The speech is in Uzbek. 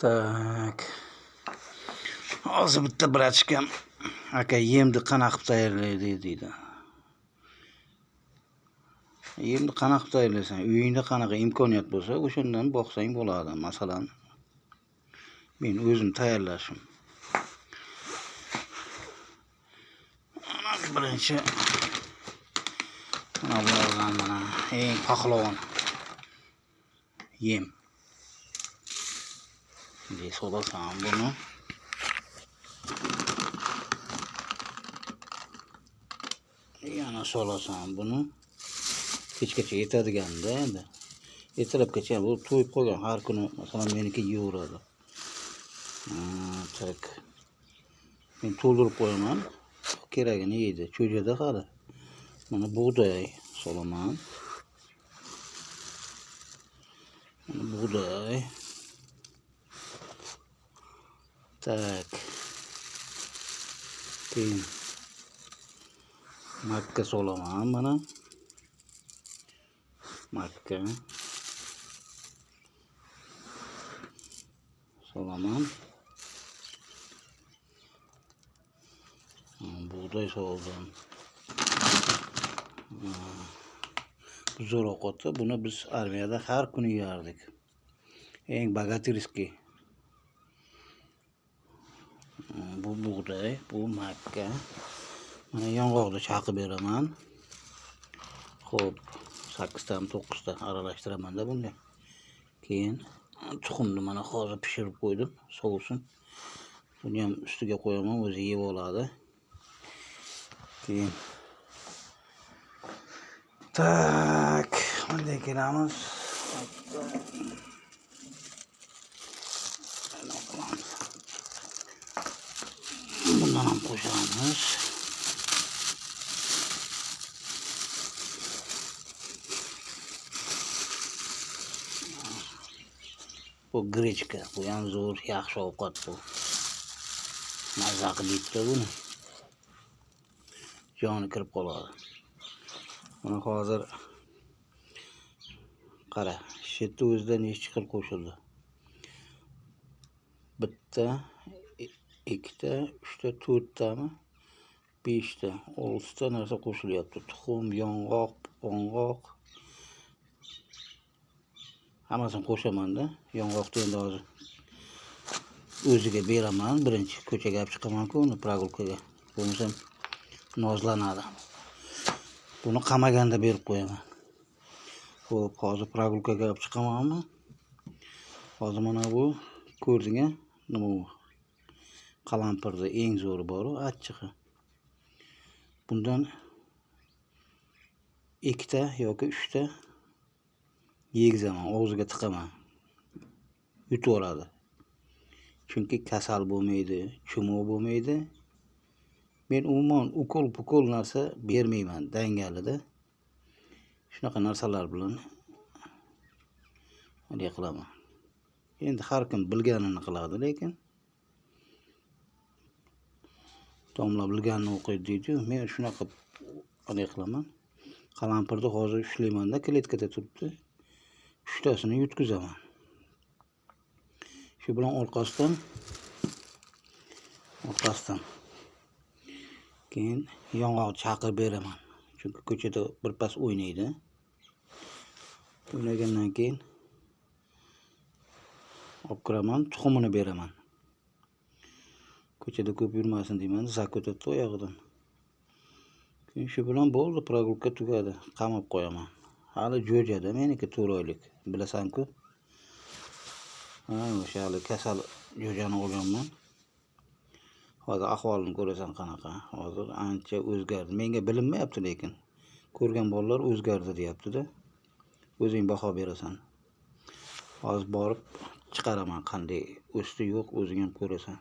Tak. Hozir bitta brachkam aka yemni qanaqa qilib tayyorlaydi deydi. Yemni qanaqa qilib tayyorlaysan? Uyingda qanaqa imkoniyat bo'lsa, o'shandan boqsang bo'ladi. Masalan, men o'zim tayyorlashim. Birinchi mana eng pahlavon yem. Bunday so'lasam buni. Yana so'lasam buni. Kechgacha yetadiganda endi. Ertalabgacha bu to'yib qo'ygan har kuni masalan meniki yeyveradi. Tak. Men to'ldirib qo'yaman. Keragini yeydi. Cho'jada hali. Mana bug'doy solaman. Mana bug'doy. Tak. Keyin makka solaman mana. Makka solaman. Bug'doy soldim. Bu zo'r ovqat. Buni biz armiyada har kuni yerdik. Eng bogatirskiy. Bu bug'doy, bu makka. Mana yong'oqni chaqib beraman. Xo'p, 8 ta 9 ta aralashtiraman-da bunga. Keyin tuxumni mana hozir pishirib qo'ydim, sovusin. Buni ham ustiga qo'yaman, o'zi yeb oladi. Keyin tak, bunday kelamiz. Bundan ham qo'shamiz. Bu grechka, bu ham zo'r, yaxshi ovqat bu. Mazza qilibdi buni. Joni kirib qoladi. Mana hozir qara, shetda o'zida nechta xil qo'shildi. Bitta, ikkita, uchta, to'rttami, 5 ta, 6 ta narsa qo'shilyapti. Tuxum, yong'oq, qo'ng'oq. Hammasini qo'shaman-da. Yong'oqni endi hozir o'ziga beraman. Birinchi ko'chaga olib chiqaman-ku, uni прогулкаga. Bo'lmasam nozlanadi. Buni qamaganda berib qo'yaman. Xo'p, hozir прогулкаga olib chiqamanmi? Hozir mana bu ko'rding-a? Nima bu? Qalampirda eng zo'ri bor-ku, achchig'i. Bundan 2 ta yoki 3 ta yegizaman, og'ziga tiqaman. Yutib oladi. Chunki kasal bo'lmaydi, chumuq bo'lmaydi. Men umuman ukol narsa bermayman, dangalida. Shunaqa narsalar bilan hali qilaman. Endi har kim bilganini qiladi, lekin domla bilganini o'qiydi deydi-yu, men shunaqa hali qilaman. Qalampirni hozir ushlayman-da, kletkada turibdi. 3 tasini yutkizaman. Shu bilan orqasidan keyin yong'oq chaqirib beraman. Chunki ko'chada birpas o'ynaydi. O'ynagandan keyin olib kiraman, tuxumini beraman. Ko'chada ko'p yurmasin deyman, zak o'tadi oyog'idan. Keyin shu bilan bo'ldi, прогулка tugadi. Qamab qo'yaman. Hali jo'jada meniki 4 oylik, bilasan-ku. O'sha hali kasal jo'jani olganman. Hozir ahvolini ko'rasan qanaqa. Hozir ancha o'zgardi. Menga bilinmayapti, lekin ko'rgan bolalar o'zgardi deyapti-da. O'zing baho berasan. Hozir borib chiqaraman qanday o'sdi yo'q, o'zing ham ko'rasan.